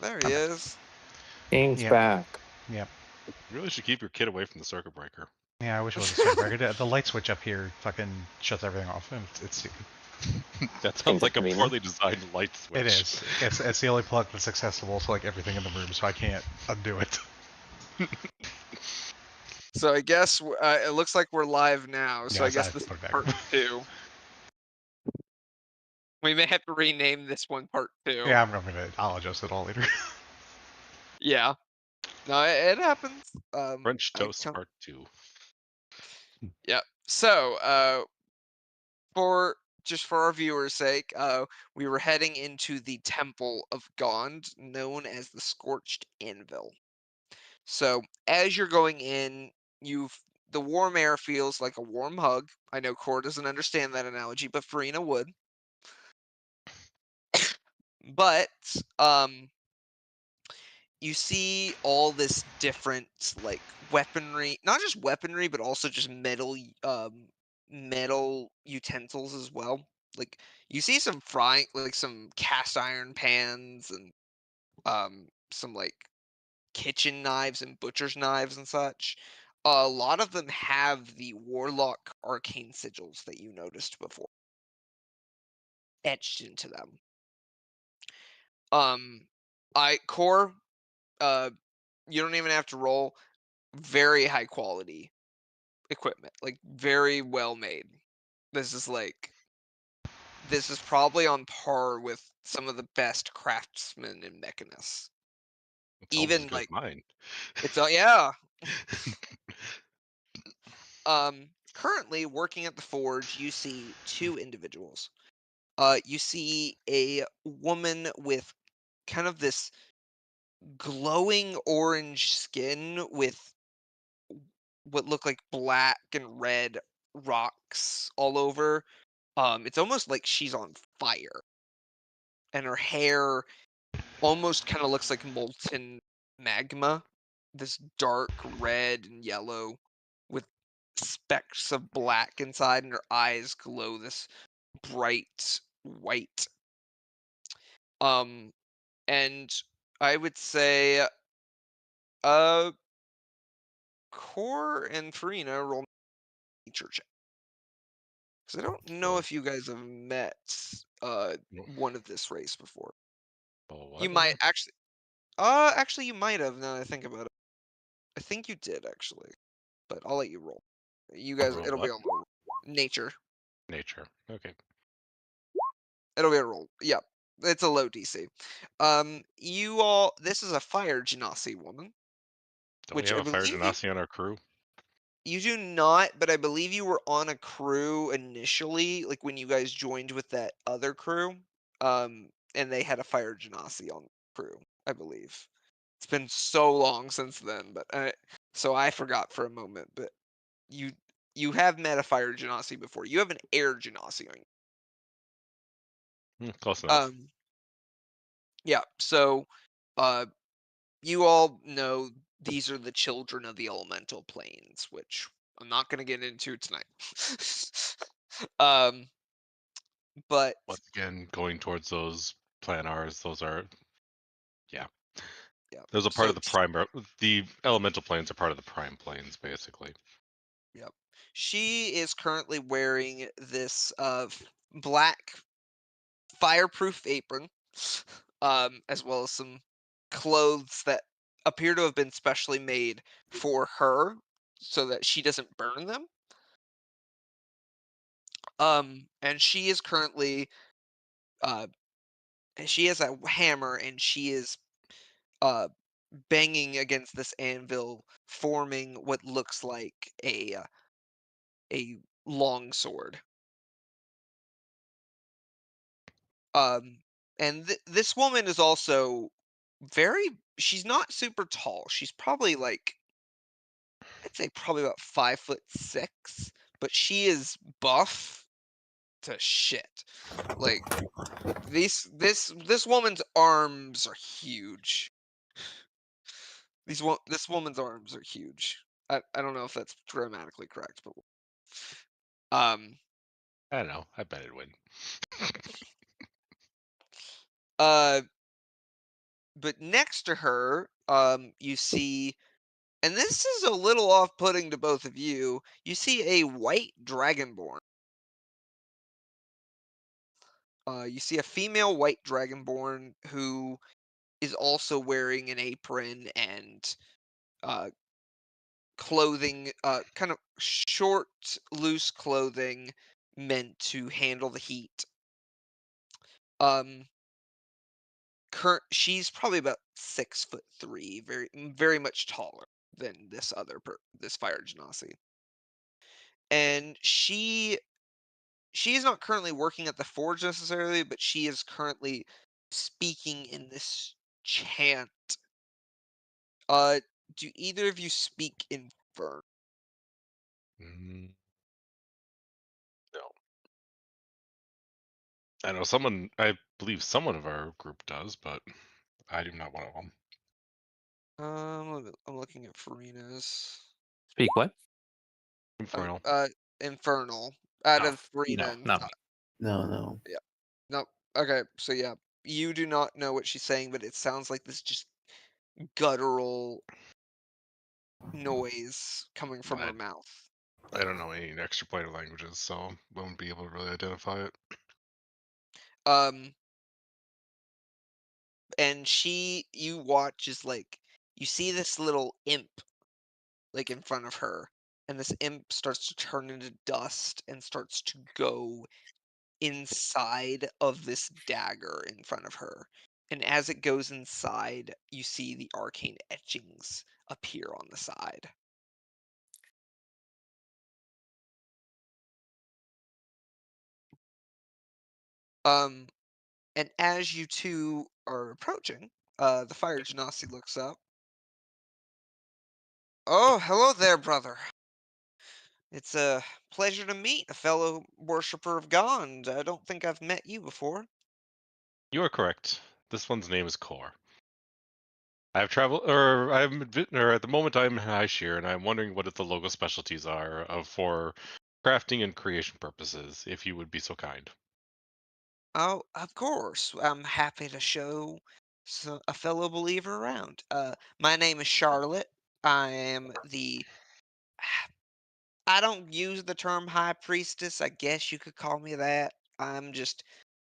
There he is. King's Yep. back. Yep. You really should keep your kid away from the circuit breaker. Yeah, I wish it was a circuit breaker. The light switch up here fucking shuts everything off. It's stupid. That sounds like a Inconvenient. poorly designed light switch. It is. It's the only plug that's accessible to like everything in the room, so I can't undo it. So I guess it looks like we're live now. So I Yes, guess I this is put it back. part 2. We may have to rename this one part 2. Yeah, I'll adjust it all later. Yeah. No, it happens. French I toast can't- part 2. Yeah. So, for our viewers' sake, we were heading into the Temple of Gond, known as the Scorched Anvil. So, as you're going in, the warm air feels like a warm hug. I know Core doesn't understand that analogy, but Farina would. But you see all this different like weaponry, not just weaponry, but also just metal utensils as well. Like you see some some cast iron pans and some like kitchen knives and butcher's knives and such. A lot of them have the warlock arcane sigils that you noticed before etched into them. Core, uh, you don't even have to roll. Very high quality equipment, like very well made. This is probably on par with some of the best craftsmen and mechanists. It's almost as Even good as like mine. yeah. Currently working at the forge, you see 2 individuals. You see a woman with kind of this glowing orange skin with what look like black and red rocks all over. It's almost like she's on fire, and her hair almost kind of looks like molten magma. This dark red and yellow with specks of black inside, and her eyes glow this bright white. Um, and I would say, uh, Core and Farina roll nature check. Because I don't know Oh, if you guys have met no. one of this race before. Oh, You what? might actually. Actually, you might have. Now that I think about it, I think you did actually. But I'll let you roll. You guys, Roll it'll be what? on the nature. Nature. Okay. It'll be a roll. Yep, it's a low DC. This is a fire genasi woman, Don't we which have I a fire believe genasi on our crew? you do not. But I believe you were on a crew initially, like when you guys joined with that other crew. And they had a fire genasi on the crew, I believe. It's been so long since then, but so I forgot for a moment. But you have met a fire genasi before. You have an air genasi on Close you. enough. Yeah. So, uh, you all know these are the children of the elemental planes, which I'm not going to get into tonight. um, but Once again, going towards those planars, those are, yeah. yeah. Those are part So of the prime. The elemental planes are part of the prime planes, basically. yep. She is currently wearing this black fireproof apron, as well as some clothes that appear to have been specially made for her so that she doesn't burn them. And she is currently uh she has a hammer and she is uh banging against this anvil, forming what looks like a long sword. Um, and this woman is also she's not super tall. She's probably like, I'd say probably about 5'6", but she is buff to shit. Like this woman's arms are huge. This woman's arms are huge. I don't know if that's grammatically correct, but um I don't know. I bet it'd win. uh but next to her, you see, and this is a little off-putting to both of you. You see a white dragonborn. You see a female white dragonborn who is also wearing an apron and uh, clothing, kind of short, loose clothing meant to handle the heat. Um, she's probably about 6'3", very much taller than this fire genasi. And she is not currently working at the forge necessarily, but she is currently speaking in this chant. Uh, do either of you speak Infernal? Mm, no. I know someone. I believe someone of our group does, but I do not one of them. I'm looking at Farina's. Speak what? Infernal. Infernal out No. of Farina No, and no. No, no. yeah. No. Okay, so yeah, you do not know what she's saying, but it sounds like this just guttural noise coming from her I, mouth. I don't know any extraplanar languages, so I won't be able to really identify it. Um, and you watch as like you see this little imp like in front of her, and this imp starts to turn into dust and starts to go inside of this dagger in front of her. And as it goes inside, you see the arcane etchings appear on the side. Um, and as you two are approaching, the fire genasi looks up. Oh, hello there, brother. It's a pleasure to meet a fellow worshipper of God. I don't think I've met you before. You are correct. This one's name is Core. I have traveled, or or at the moment I'm in High Shear, and I'm wondering what the local specialties are for crafting and creation purposes. If you would be so kind. Oh, of course. I'm happy to show a fellow believer around. My name is Charlotte. I am the. I don't use the term high priestess. I guess you could call me that. I'm just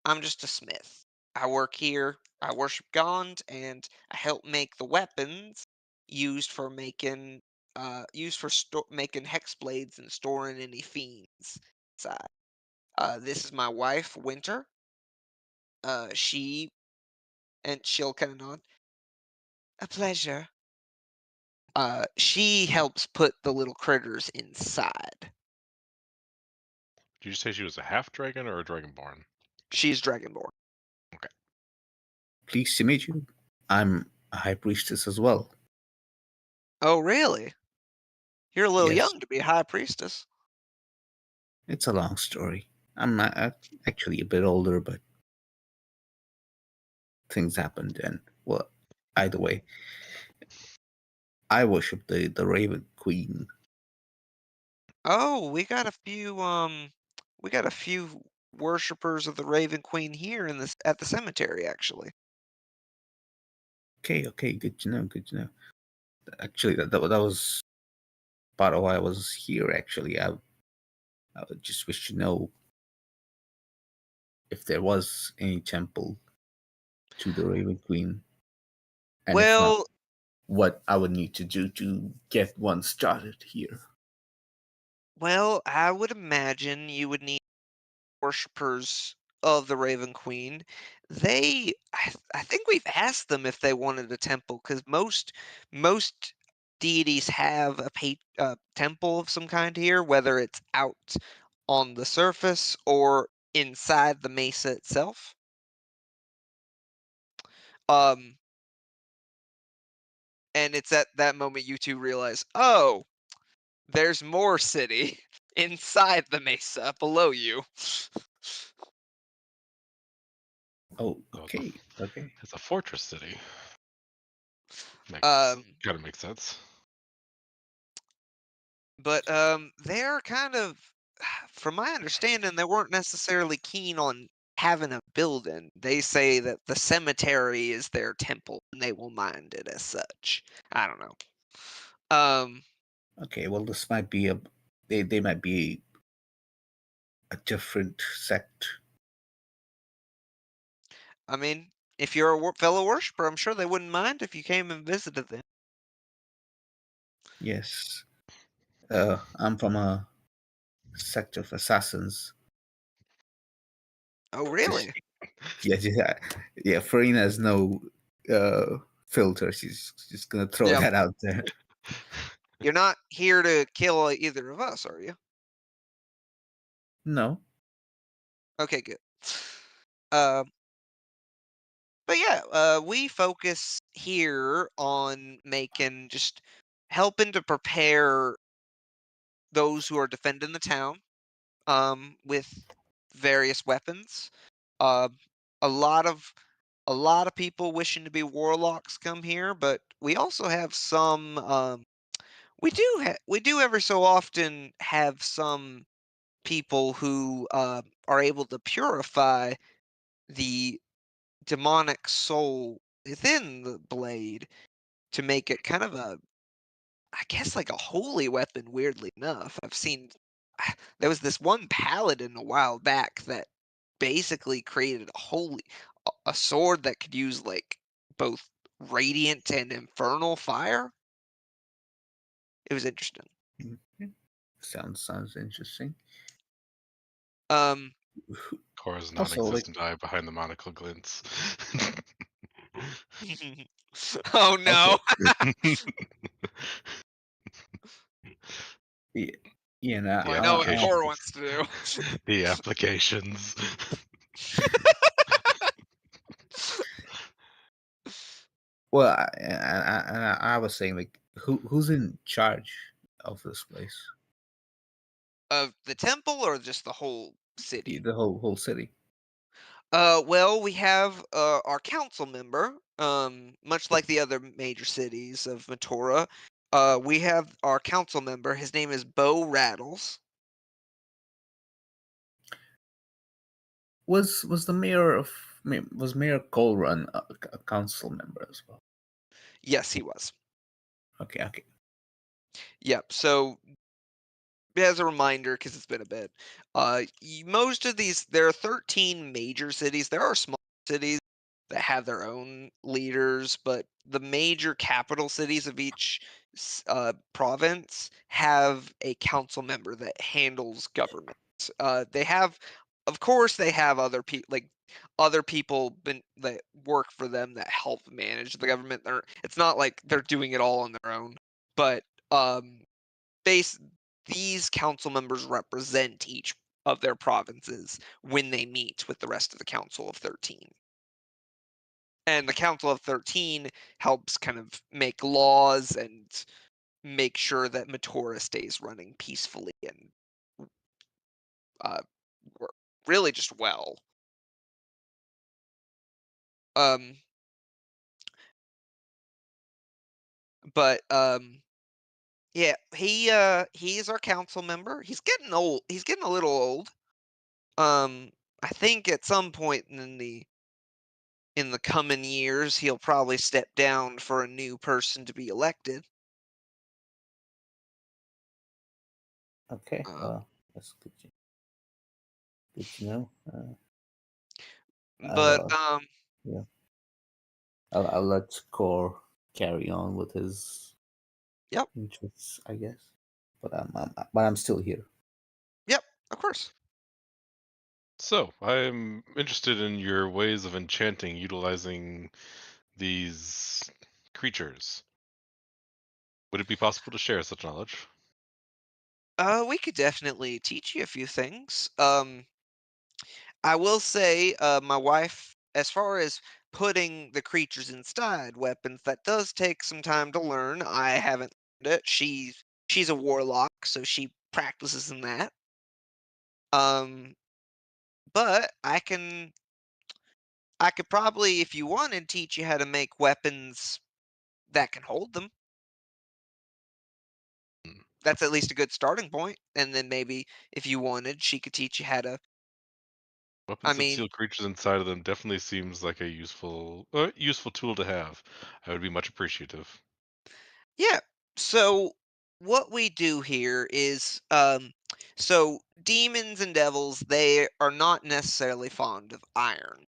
a smith. I work here. I worship God, and I help make the weapons used for making hex blades and storing any fiends inside. This is my wife, Winter. She and she'll kind of nod. A pleasure. She helps put the little critters inside. Did you say she was a half dragon or a dragonborn? She's dragonborn. Okay. Pleased to meet you. I'm a high priestess as well. Oh, really? You're a little Yes, young to be a high priestess. it's a long story. I'm actually a bit older, but things happened, and well, either way, I worship the Raven Queen. Oh, we got a few worshippers of the Raven Queen here at the cemetery, actually. Okay, good to know. Good to know. Actually, that was part of why I was here. Actually, I would just wish to know if there was any temple to the Raven Queen, and if not, Well, what I would need to do to get one started here. I would imagine you would need worshippers of the Raven Queen. I think we've asked them if they wanted a temple because most deities have a temple of some kind here, whether it's out on the surface or inside the mesa itself. Um, and it's at that moment you two realize, oh, there's more city inside the mesa below you. Oh, So okay, okay. it's a fortress city. Um, Kind of makes sense. but they're kind of, from my understanding, they weren't necessarily keen on having a building. They say that the cemetery is their temple, and they will mind it as such. I don't know. Okay, well, this might be they might be a different sect. I mean, if you're a fellow worshiper, I'm sure they wouldn't mind if you came and visited them. Yes. I'm from a sect of assassins. Oh, Just really? yeah. Farina has no filter. She's just gonna throw Yeah. that out there. You're not here to kill either of us, are you? No. Okay, good. Um, but yeah, we focus here on making just helping to prepare those who are defending the town with various weapons. Uh, a lot of a lot of people wishing to be warlocks come here, but we also have some. We do every so often have some people who are able to purify the demonic soul within the blade to make it kind of I guess like a holy weapon, weirdly enough. I've seen there was this one paladin a while back that basically created a sword that could use like both radiant and infernal fire. It was interesting. Mhm. Sounds interesting. Um Cora's Also, like, non-existent eye behind the monocle glints. oh also, no. yeah, yeah. No, The I know what Cor applications. wants to do. The applications. well, I was saying, like, who's in charge of this place? Of the temple or just the whole city? The whole city. Well, we have our council member, much like the other major cities of Metora. We have our council member. His name is Bo Rattles. Was the mayor of was Mayor Colrun a council member as well? Yes, he was. Okay, okay. Yep. So as a reminder, because it's been a bit, most of these, there are 13 major cities. There are small cities that have their own leaders, but the major capital cities of each province have a council member that handles government. They have, of course, they have other people other people that work for them that help manage the government. It's not like they're doing it all on their own, but base these council members represent each of their provinces when they meet with the rest of the Council of 13. And the Council of 13 helps kind of make laws and make sure that Metora stays running peacefully and uh, really just well. Um, but yeah, he is our council member. He's getting old. He's getting a little old. I think at some point in the coming years, he'll probably step down for a new person to be elected. Okay, Um, well, that's good to know. I'll but yeah, I'll let Core carry on with his yep, interests, I guess. But I'm still here. yep, of course. So, I'm interested in your ways of enchanting utilizing these creatures. Would it be possible to share such knowledge? We could definitely teach you a few things. I will say, my wife, as far as putting the creatures inside weapons, that does take some time to learn. I haven't learned it. She's a warlock, so she practices in that. Um, but I could probably, if you wanted, teach you how to make weapons that can hold them. Hmm. That's at least a good starting point. And then maybe if you wanted, she could teach you how to I Weapons that mean, seal creatures inside of them definitely seems like a useful tool to have. I would be much appreciative. yeah. So what we do here is, so demons and devils, they are not necessarily fond of iron.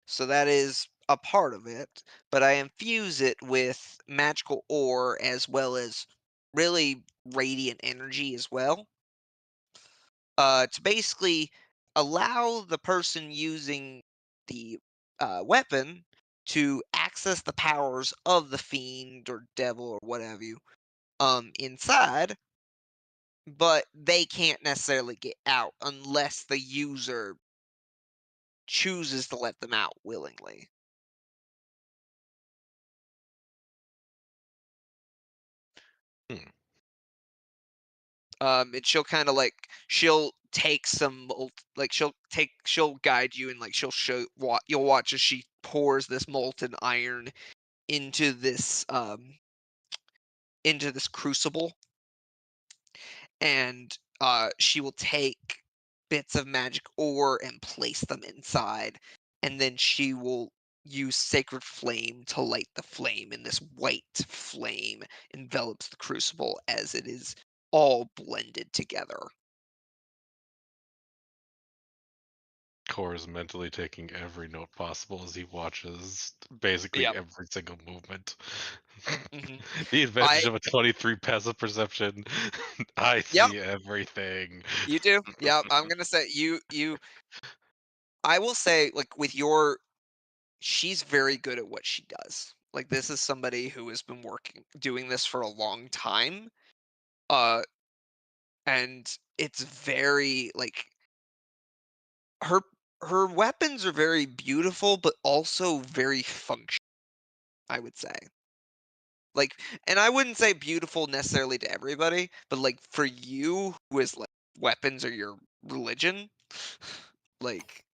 So that is a part of it, but I infuse it with magical ore as well as really radiant energy as well. To basically allow the person using the weapon to access the powers of the fiend or devil or whatever you inside, but they can't necessarily get out unless the user chooses to let them out willingly. Hmm. And she'll kind of like she'll take some like she'll guide you and like she'll show what you'll watch as she pours this molten iron into this crucible, and she will take bits of magic ore and place them inside, and then she will use sacred flame to light the flame, and this white flame envelops the crucible as it is all blended together. Core is mentally taking every note possible as he watches basically Yep. every single movement. hmm The I advantage of a 23 passive perception. I Yep. see everything. You do. Yep. I'm gonna say you. I will say like with your she's very good at what she does. Like this is somebody who has been doing this for a long time. Uh and it's very like her her weapons are very beautiful but also very functional, I would say. Like, and I wouldn't say beautiful necessarily to everybody, but like for you who is like weapons are your religion, like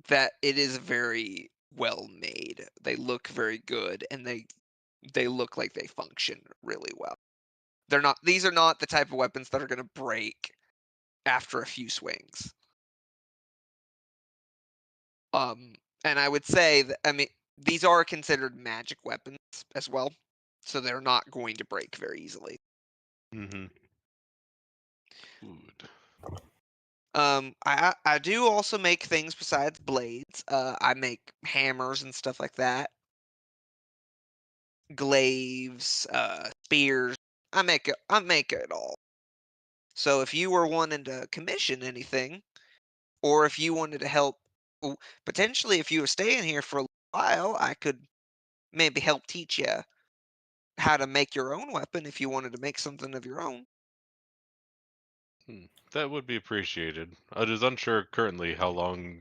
that it is very well made. They look very good and they look like they function really well. These are not the type of weapons that are going to break after a few swings. Um and I would say that I mean these are considered magic weapons as well, so they're not going to break very easily. Mm-hmm. Food. I do also make things besides blades. I make hammers and stuff like that, glaives, spears. I make it all. So if you were wanting to commission anything, or if you wanted to help, potentially if you were staying here for a while, I could maybe help teach you how to make your own weapon if you wanted to make something of your own. Hmm. That would be appreciated. It is unsure currently how long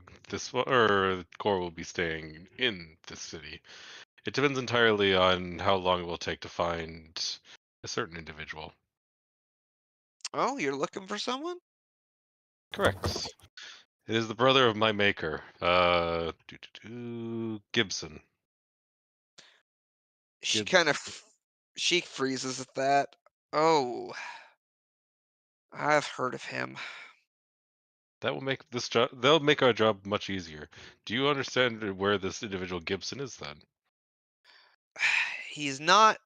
or Core will be staying in this city. It depends entirely on how long it will take to find a certain individual. Oh, you're looking for someone? Correct. It is the brother of my maker, Gibson. She kind Gibbs. of she freezes at that. Oh, I've heard of him. That will make this job. They'll make our job much easier. Do you understand where this individual Gibson is then? He's not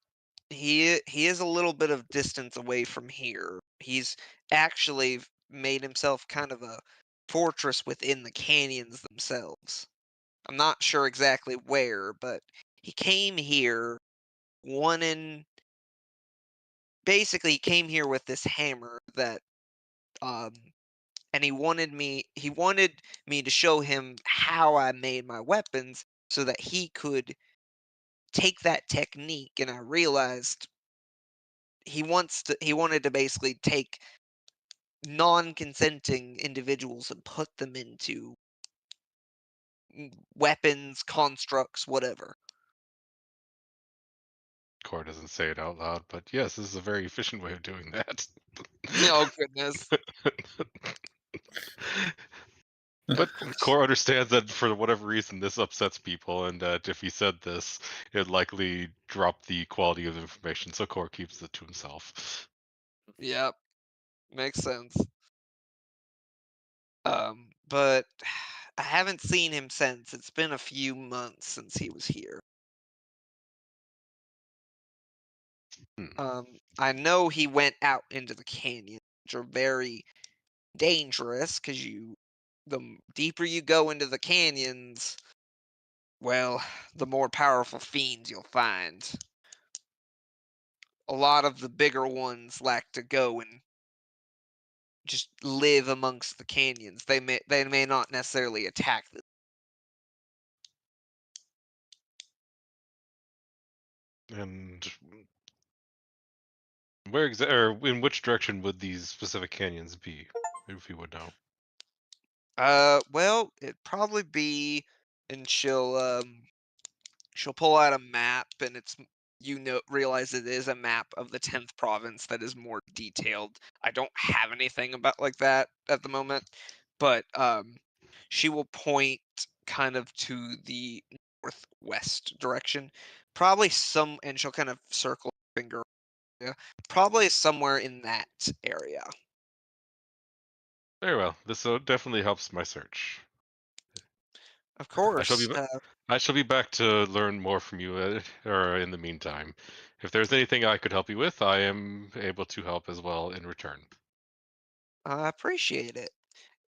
he is a little bit of distance away from here. He's actually made himself kind of a fortress within the canyons themselves. I'm not sure exactly where, but he came here wanting basically he came here with this hammer that um and he wanted me to show him how I made my weapons so that he could take that technique, and I realized he wanted to basically take non-consenting individuals and put them into weapons, constructs, whatever. Core doesn't say it out loud, but yes, this is a very efficient way of doing that. Oh goodness. But Of course. Core understands that for whatever reason this upsets people, and that if he said this, it'd likely drop the quality of information. So Core keeps it to himself. Yep. Makes sense. But I haven't seen him since. It's been a few months since he was here. Hmm. I know he went out into the canyons, which are very dangerous because the deeper you go into the canyons, well, the more powerful fiends you'll find. A lot of the bigger ones like to go and just live amongst the canyons. They may not necessarily attack them. And where or in which direction would these specific canyons be, if you would know? Well, it'd probably be, and she'll pull out a map, and realize it is a map of the 10th province that is more detailed. I don't have anything about like that at the moment, but she will point kind of to the northwest direction, probably and she'll kind of circle her finger, yeah, probably somewhere in that area. Very well. This definitely helps my search. Of I shall be course. I shall be back to learn more from you, or in the meantime. If there's anything I could help you with, I am able to help as well in return. I appreciate it.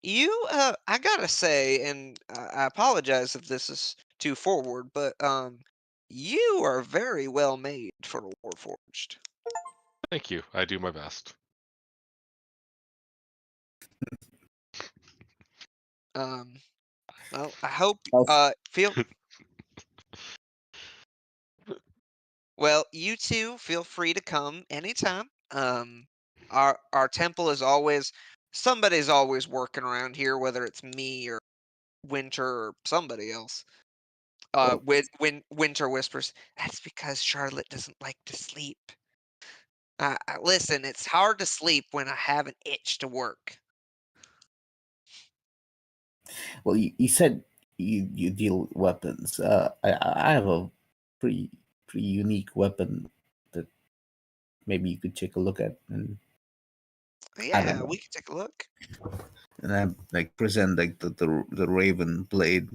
I gotta say, and I apologize if this is too forward, but you are very well made for a Warforged. Thank you. I do my best. Um, well, I hope I'll- feel well. You two feel free to come anytime. Our temple is always somebody's always working around here, whether it's me or Winter or somebody else. oh, When Winter whispers, "That's because Charlotte doesn't like to sleep." Listen, it's hard to sleep when I have an itch to work. well, you said you deal with weapons. I have a pretty unique weapon that maybe you could take a look at, and I don't Yeah, know. we can take a look. And I like present like the Raven blade.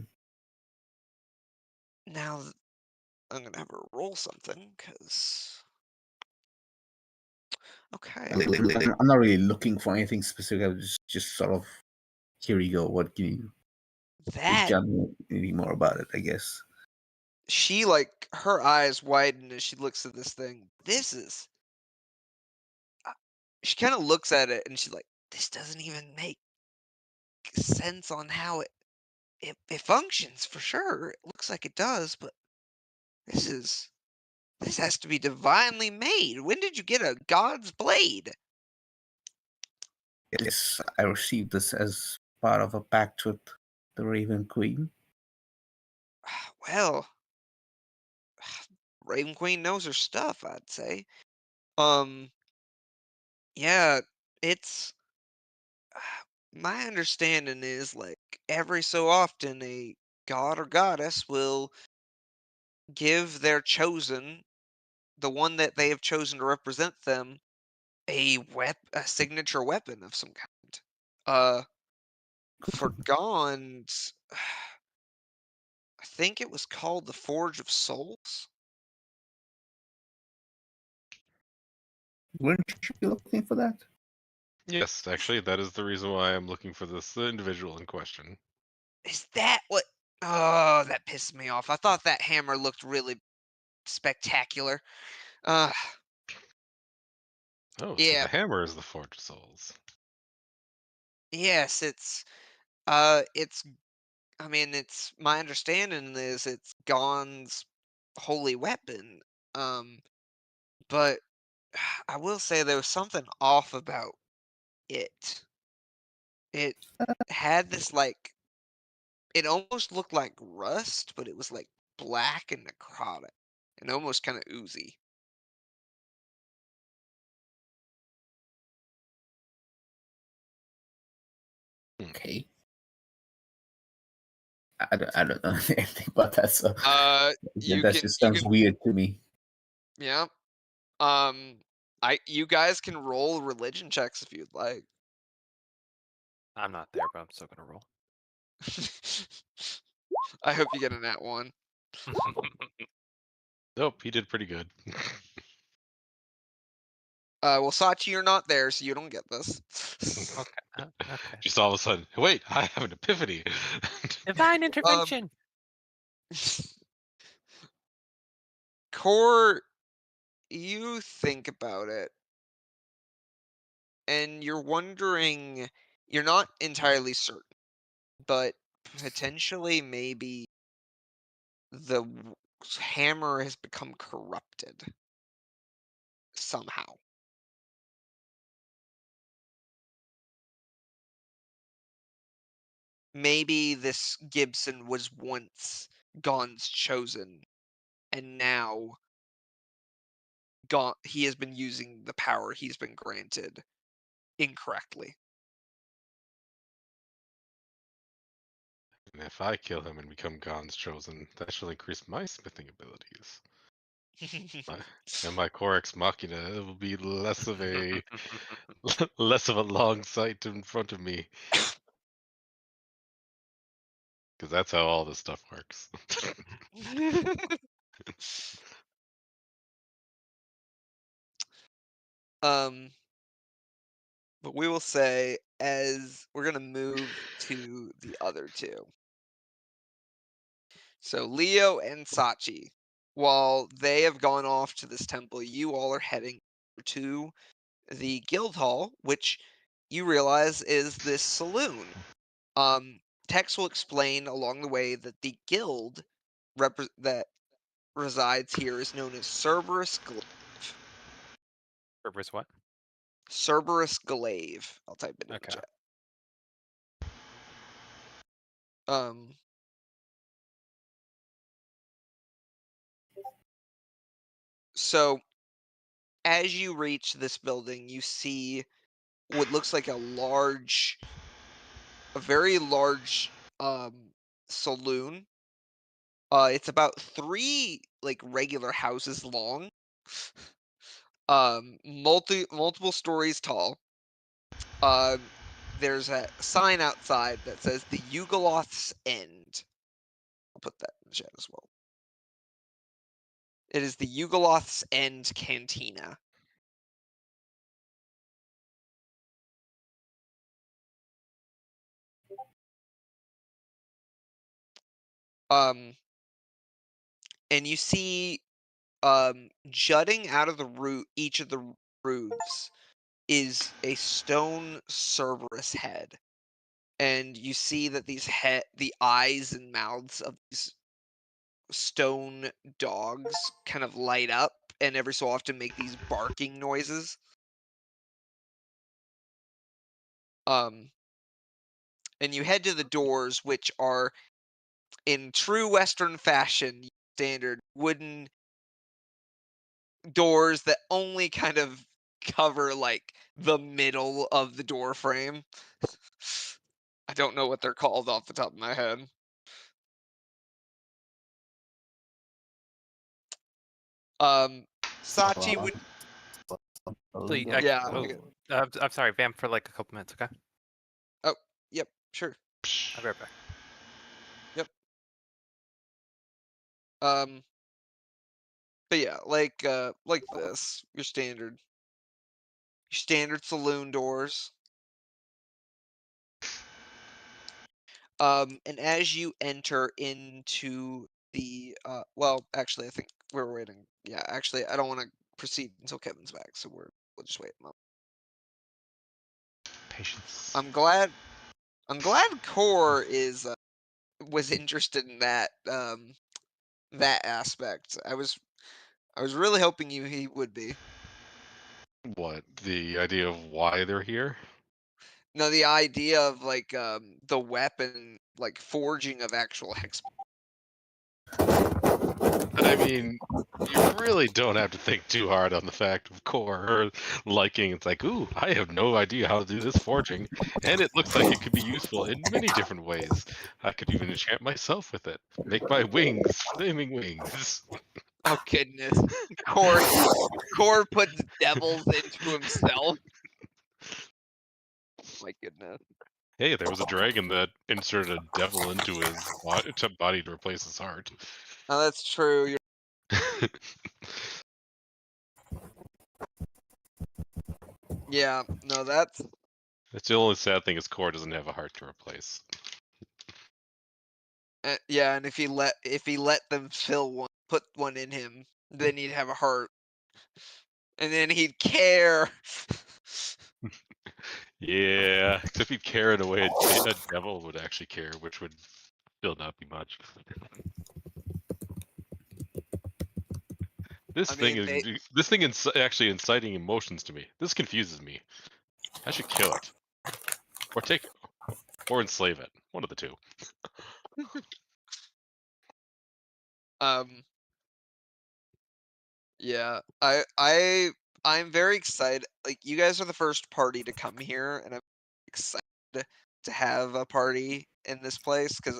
Now I'm gonna have her roll something, cause okay, I'm not really looking for anything specific. I was just sort of, here you go. What can you that tell me any more about it? I guess. she like her eyes widen as she looks at this thing. This is. She kind of looks at it and she's like, "This doesn't even make sense on how it functions for sure. It looks like it does, but this is this has to be divinely made. When did you get a god's blade?" Yes, I received this as part of a pact with the Raven Queen. Well, Raven Queen knows her stuff, I'd say. Um, yeah, it's my understanding is like every so often a god or goddess will give their chosen, the one that they have chosen to represent them, a signature weapon of some kind. Uh, for Gons, I think it was called the Forge of Souls. Weren't you looking for that? Yes, actually, that is the reason why I'm looking for this individual in question. Is that what? Oh, that pissed me off. I thought that hammer looked really spectacular. Uh, Oh, so yeah, the hammer is the Forge of Souls. yes, it's. I mean, it's my understanding is it's Gon's holy weapon. Um, but I will say there was something off about it. It had this like it almost looked like rust, but it was like black and necrotic and almost kind of oozy. Hmm. Okay. I don't know anything about that, so You that can just you sounds can weird to me. yeah. You guys can roll religion checks if you'd like. I'm not there, but I'm still gonna roll. I hope you get a nat 1. Nope, he did pretty good. Well, Sachi, you're not there, so you don't get this. Okay. Just all of a sudden, wait, I have an epiphany. Divine intervention. Core, you think about it, and you're wondering, you're not entirely certain, but potentially maybe the hammer has become corrupted somehow. Maybe this Gibson was once Gon's chosen, and now he has been using the power he's been granted incorrectly. And if I kill him and become Gon's chosen, that shall increase my smithing abilities. And my Core Ex Machina will be less of a less of a long sight in front of me. Because that's how all this stuff works. But we will say, as we're gonna move to the other two. So Leo and Sachi, while they have gone off to this temple, you all are heading to the guild hall, which you realize is this saloon. Tex will explain along the way that the guild that resides here is known as Cerberus Glaive. Cerberus what? Cerberus Glaive. I'll type it in the Okay. chat. So as you reach this building, you see what looks like a very large saloon. It's about 3 like regular houses long. Multiple stories tall. There's a sign outside that says the Yugoloth's End. I'll put that in the chat as well. It is the Yugoloth's End Cantina. And you see jutting out of each of the roofs is a stone Cerberus head. And you see that the eyes and mouths of these stone dogs kind of light up and every so often make these barking noises. And you head to the doors, which are in true Western fashion, standard wooden doors that only kind of cover like the middle of the door frame. I don't know what they're called off the top of my head. Sachi would. Yeah. I'm sorry, Vamp, for like a couple minutes, okay? Oh, yep, sure. I'll be right back. Yep. But yeah, like this, your standard saloon doors. And as you enter into the well, actually, I think we're waiting. Yeah, actually, I don't want to proceed until Kevin's back, so we'll just wait a moment. Patience. I'm glad Core was interested in that that aspect. I was really hoping he would be. What? The idea of why they're here? No, the idea of like the weapon, like forging of actual hex. I mean, you really don't have to think too hard on the fact of Core or liking. It's like, ooh, I have no idea how to do this forging, and it looks like it could be useful in many different ways. I could even enchant myself with it, make my wings flaming wings. Oh goodness, Core puts devils into himself. My goodness. Hey, there was a dragon that inserted a devil into his body to replace his heart. Oh, that's true. Yeah, no, that's It's the only sad thing is Core doesn't have a heart to replace. yeah. And if he let them put one in him, then he'd have a heart, and then he'd care. Yeah, except he'd care in a way a devil would actually care, which would still not be much. I mean, This thing is actually inciting emotions to me. This confuses me. I should kill it, or take it, or enslave it. One of the two. Yeah, I'm very excited. Like, you guys are the first party to come here, and I'm excited to have a party in this place because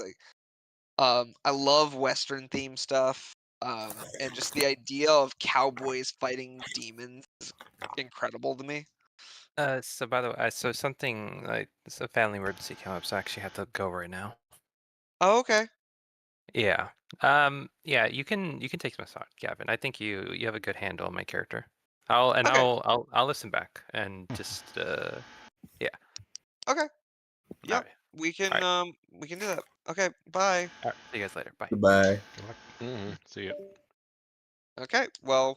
I love Western theme stuff. And just the idea of cowboys fighting demons is incredible to me. So by the way, so something like it's a family emergency came up, so I actually have to go right now. Oh, okay. Yeah. Yeah, you can take my spot, Gavin. I think you have a good handle on my character. Okay. I'll listen back and just yeah. Okay. All Yep. right. We can Alright. we can do that. Okay. Bye. All right. See you guys later. Bye. Goodbye. See ya. Okay. Well,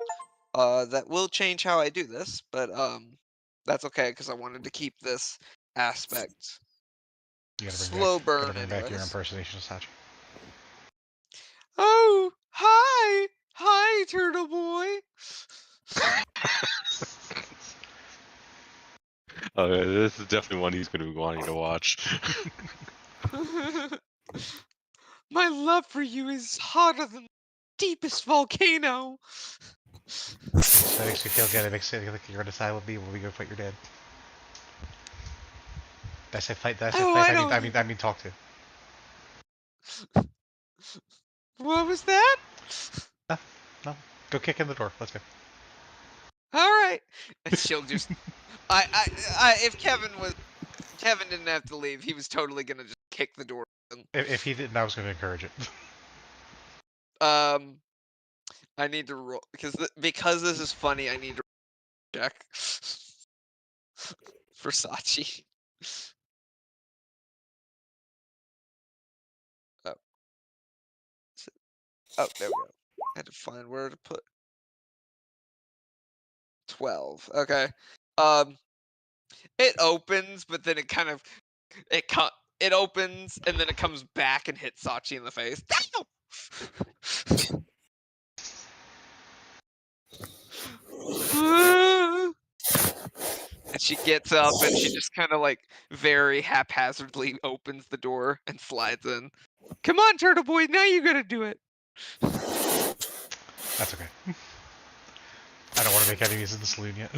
that will change how I do this, but that's okay because I wanted to keep this aspect You slow gotta burn bring back your anyways. impersonation, Sachi. Oh, hi! Hi, Turtle Boy! This is definitely one he's going to be wanting to watch. My love for you is hotter than the deepest volcano! That makes me feel good. It makes me feel like you're gonna side with me when we go fight your dad. Did I say fight? Did I say Oh, fight? I don't I mean talk to. What was that? No, no. Go kick in the door. Let's go. Alright. And she'll just... if Kevin didn't have to leave, he was totally gonna just kick the door open. If he didn't, I was gonna encourage it. I need to roll... Because this is funny, I need to check. For Sachi. Oh. Oh, there we go. I had to find where to put 12. Okay. It opens, but then it kind of it opens and then it comes back and hits Sachi in the face. And she gets up and she just kind of like very haphazardly opens the door and slides in. Come on, Turtle Boy, now you gotta do it. That's okay. I don't want to make enemies in the saloon yet.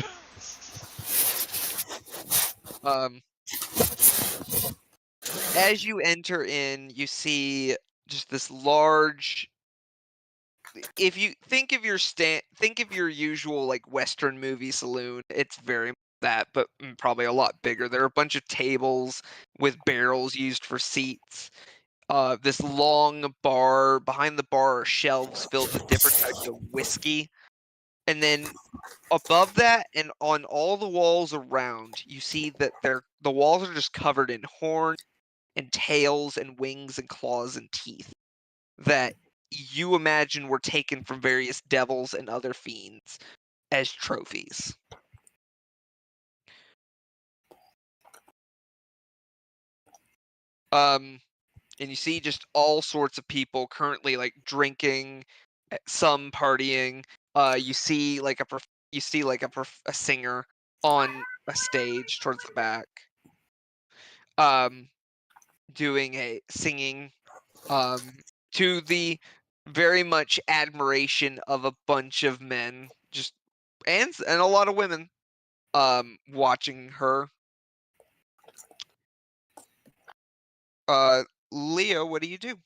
As you enter in, you see just this large. If you think of your usual like Western movie saloon, it's very that, but probably a lot bigger. There are a bunch of tables with barrels used for seats. This long bar. Behind the bar are shelves filled with different types of whiskey. And then above that and on all the walls around, you see that the walls are just covered in horns and tails and wings and claws and teeth that you imagine were taken from various devils and other fiends as trophies. And you see just all sorts of people currently like drinking, some partying. You see like a singer on a stage towards the back, doing a singing, to the very much admiration of a bunch of men, just and a lot of women, watching her. Leo, what do you do?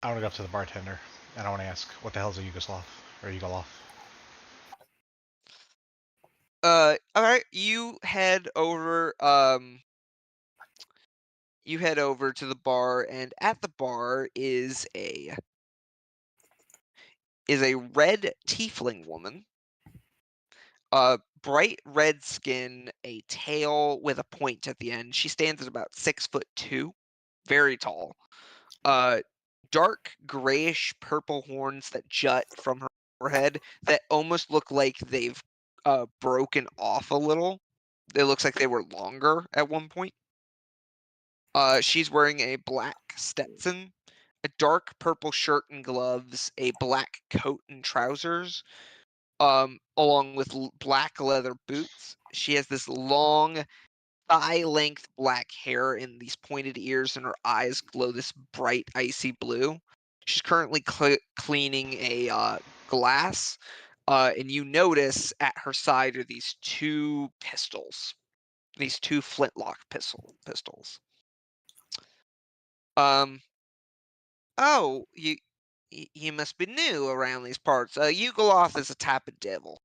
I want to go up to the bartender and I want to ask, what the hell's a Yugoslav or Yugolof? All right, you head over. you head over to the bar, and at the bar is a red tiefling woman. Bright red skin, a tail with a point at the end. She stands at about 6'2", very tall. Dark grayish purple horns that jut from her forehead that almost look like they've broken off a little. It looks like they were longer at one point. She's wearing a black Stetson, a dark purple shirt and gloves, a black coat and trousers, along with black leather boots. She has this long thigh-length black hair and these pointed ears, and her eyes glow this bright icy blue. She's currently cleaning a glass, and you notice at her side are these two pistols, these two flintlock pistols. Oh, you must be new around these parts. Yugoloth is a type of devil.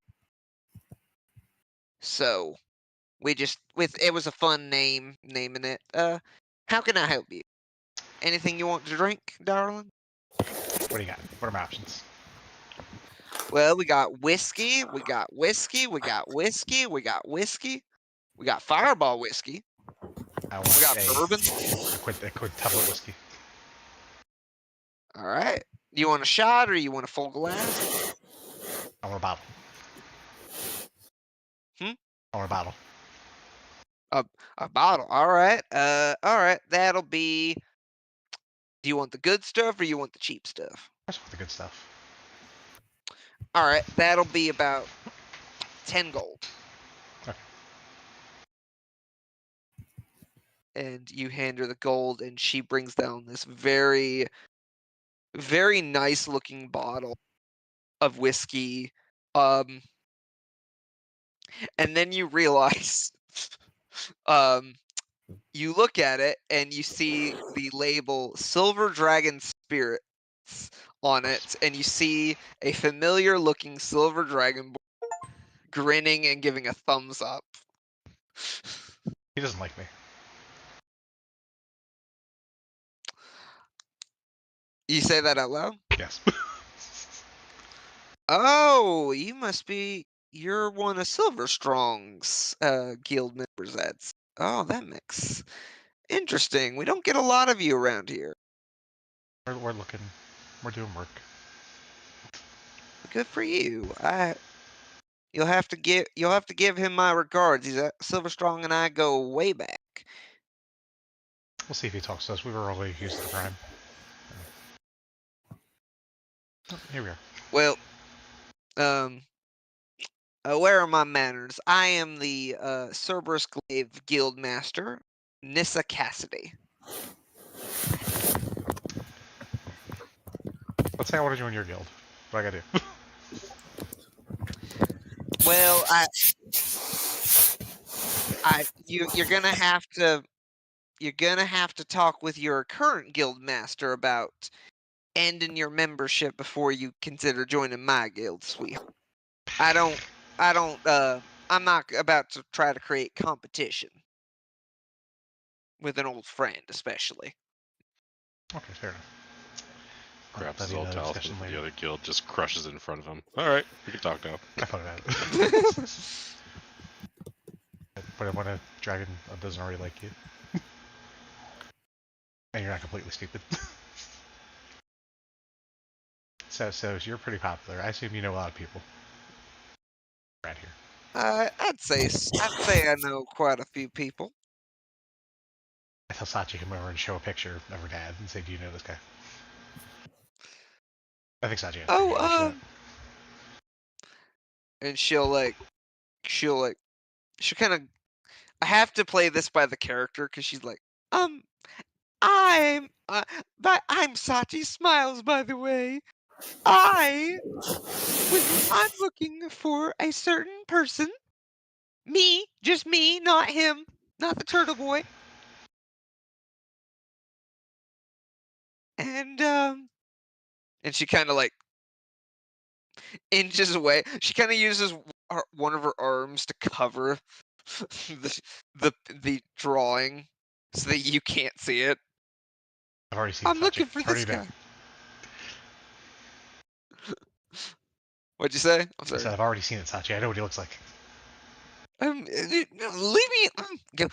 So it was a fun name naming it. How can I help you? Anything you want to drink, darling? What do you got? What are my options? Well, we got whiskey, we got whiskey, we got whiskey, we got whiskey, we got Fireball whiskey. I We got bourbon. a quintuplet whiskey. All right. You want a shot or you want a full glass? I want a bottle. Hmm? I want a bottle. A bottle. All right. All right. That'll be. Do you want the good stuff or you want the cheap stuff? I just want the good stuff. All right. That'll be about 10 gold. Okay. And you hand her the gold, and she brings down this very, very nice looking bottle of whiskey. And then you realize, you look at it and you see the label Silver Dragon Spirits on it, and you see a familiar looking silver dragon grinning and giving a thumbs up. He doesn't like me. You say that out loud? Yes. Oh, you're one of Silverstrong's guild members. That makes interesting. We don't get a lot of you around here. We're looking. We're doing work. Good for you. You'll have to give him my regards. Silverstrong and I go way back. We'll see if he talks to us. We were already accused of the crime. Oh, here we are. Well, where are my manners? I am the Cerberus Glaive Guild Master, Nissa Cassidy. Let's say I want to join your guild. What do I gotta do? Well, you're gonna have to talk with your current guild master about ending your membership before you consider joining my guild, sweetheart. I'm not about to try to create competition with an old friend, especially. Okay, fair enough. Grabs That'd his be old another talisman discussion from the later. other guild, just crushes it in front of him. Alright, we can talk now. I thought about it. But when a dragon doesn't already like you. And you're not completely stupid. So you're pretty popular. I assume you know a lot of people around here. I'd say I know quite a few people. I tell Sachi come over and show a picture of her dad and say, "Do you know this guy?" I think Sachi has And she'll kind of. I have to play this by the character because she's like, I'm Sachi Smiles, by the way. I'm looking for a certain person. Me, just me, not him, not the turtle boy. And she kind of like inches away. She kind of uses one of her arms to cover the drawing, so that you can't see it. I've already seen I'm Sachi. looking for It's already this there. guy. What'd you say? I'm I sorry. said I've already seen it, Sachi. I know what he looks like. Leave me. Go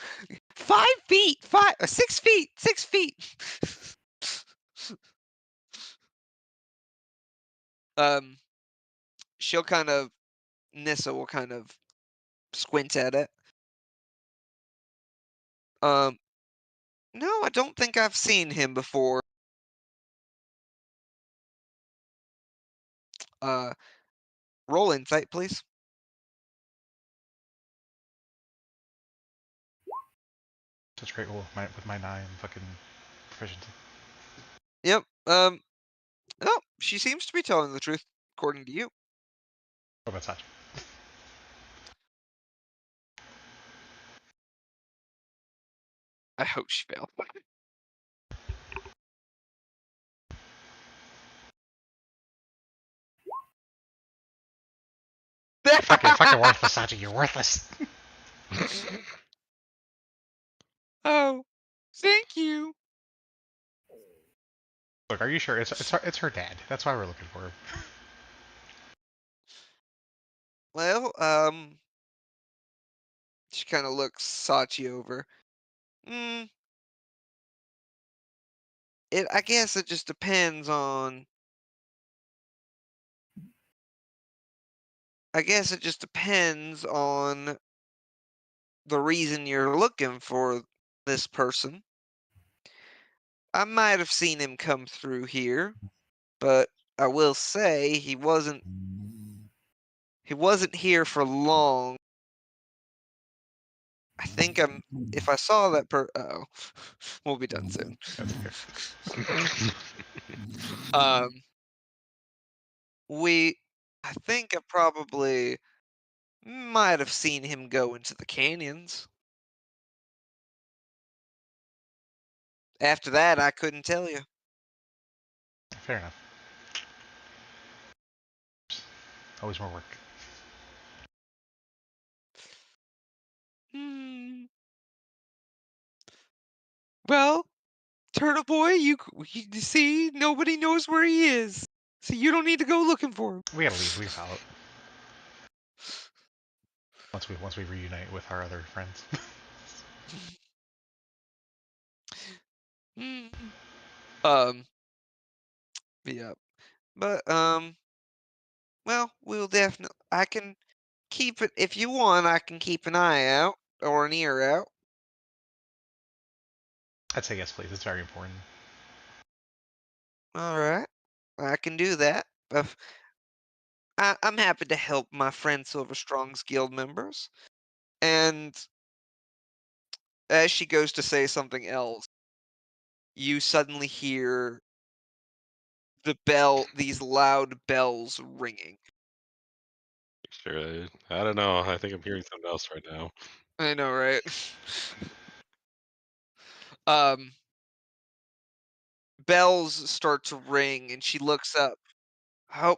5 feet, 6 feet, 6 feet. She'll kind of Nissa will kind of squint at it. No, I don't think I've seen him before. Roll insight, please. Such a great roll with my 9 fucking proficiency. Yep. Oh, she seems to be telling the truth, according to you. What about Sachi? I hope she failed. fucking worthless, Sachi. You're worthless. Oh, thank you. Look, are you sure it's her dad? That's why we're looking for him. Well, she kind of looks Sachi over. I guess it just depends on. I guess it just depends on the reason you're looking for this person. I might have seen him come through here, but I will say he wasn't here for long. I think if I saw that oh, we'll be done soon. That's okay. I think I probably might have seen him go into the canyons. After that, I couldn't tell you. Fair enough. Always more work. Well, Turtle Boy, you see, nobody knows where he is, so you don't need to go looking for him. We gotta leave. We can follow. Once we reunite with our other friends. Yeah, but well, we'll definitely. I can keep it if you want. I can keep an eye out or an ear out. I'd say yes, please. It's very important. All right, I can do that. I'm happy to help my friend Silverstrong's guild members. And as she goes to say something else, you suddenly hear these loud bells ringing. Sure. I don't know. I think I'm hearing something else right now. I know, right? Bells start to ring, and she looks up. Oh,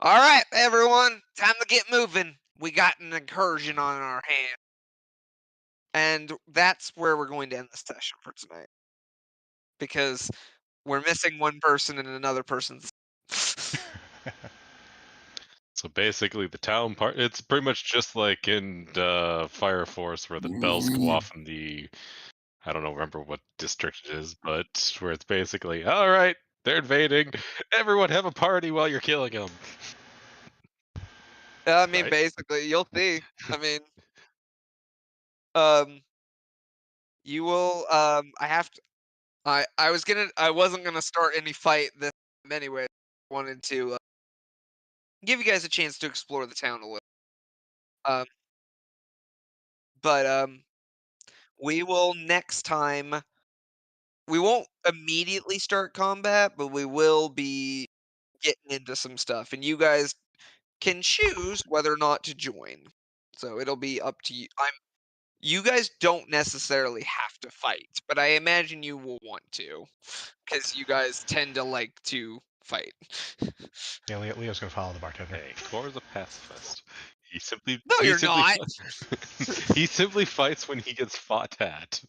all right, everyone, time to get moving. We got an incursion on our hands. And that's where we're going to end the session for tonight. Because we're missing one person and another person's. So basically, the town part, it's pretty much just like in Fire Force where the bells go off in the, I don't know, remember what district it is, but where it's basically, all right, they're invading. Everyone have a party while you're killing them. I mean, Right? basically, you'll see. I mean, you will. I have to. I wasn't gonna start any fight this time anyway. I wanted to give you guys a chance to explore the town a little. Um, but we will next time. We won't immediately start combat, but we will be getting into some stuff, and you guys can choose whether or not to join. So it'll be up to you. You guys don't necessarily have to fight, but I imagine you will want to, because you guys tend to like to fight. Yeah, Leo's gonna follow the bartender. Hey, Core's a pacifist. He simply No, you're not. he simply fights when he gets fought at.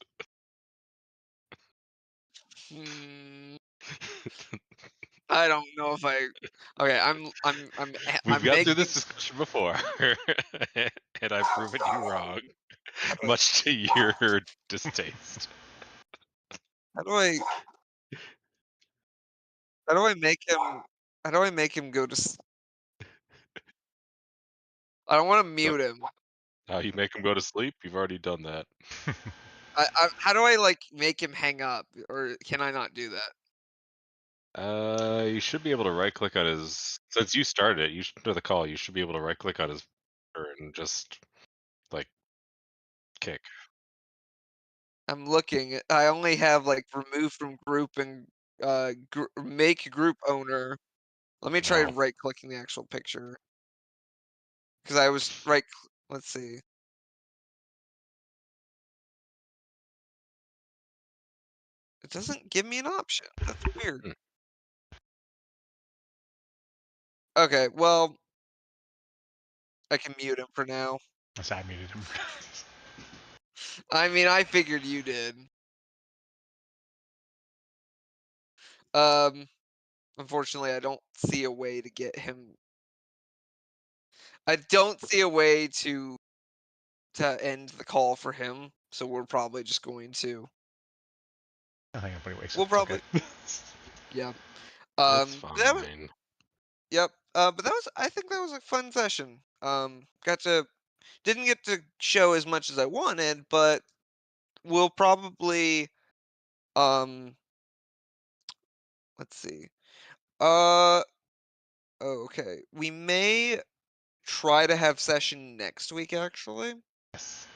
Hmm, I don't know if I. Okay, We've I'm got through making. this discussion before, and I've proven you wrong, How do, much to your distaste. how do I? How do I make him? How do I make him go to? I don't want to mute him. How you make him go to sleep? You've already done that. How do I like make him hang up, or can I not do that? You should be able to right click on his. Since you started it, you should know the call. You should be able to right click on his and just like kick. I'm looking. I only have like remove from group and make group owner. Let me try No. right clicking the actual picture because I was right. Let's see. It doesn't give me an option. That's weird. Hmm. Okay, well, I can mute him for now. So I muted him. I mean, I figured you did. Unfortunately, I don't see a way to get him. I don't see a way to end the call for him, so we're probably just going to. I think everybody wakes We'll up. It's probably, okay. yeah. That's That was, fine. yep. But that was, I think that was a fun session. Didn't get to show as much as I wanted, but we'll probably, let's see. Oh, okay. We may try to have session next week, actually. Yes.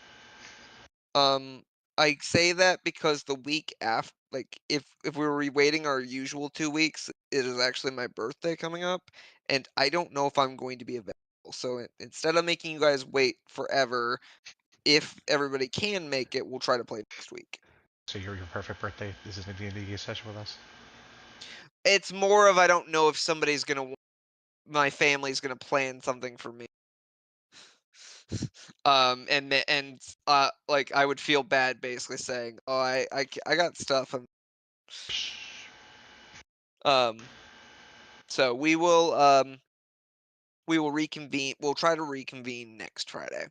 I say that because the week after, like, if we were waiting our usual 2 weeks, it is actually my birthday coming up, and I don't know if I'm going to be available. So instead of making you guys wait forever, if everybody can make it, we'll try to play next week. So your perfect birthday. This is a D&D session with us. It's more of I don't know if somebody's gonna, my family's gonna plan something for me. Like I would feel bad basically saying, "Oh, I got stuff." So we will reconvene. We'll try to reconvene next Friday.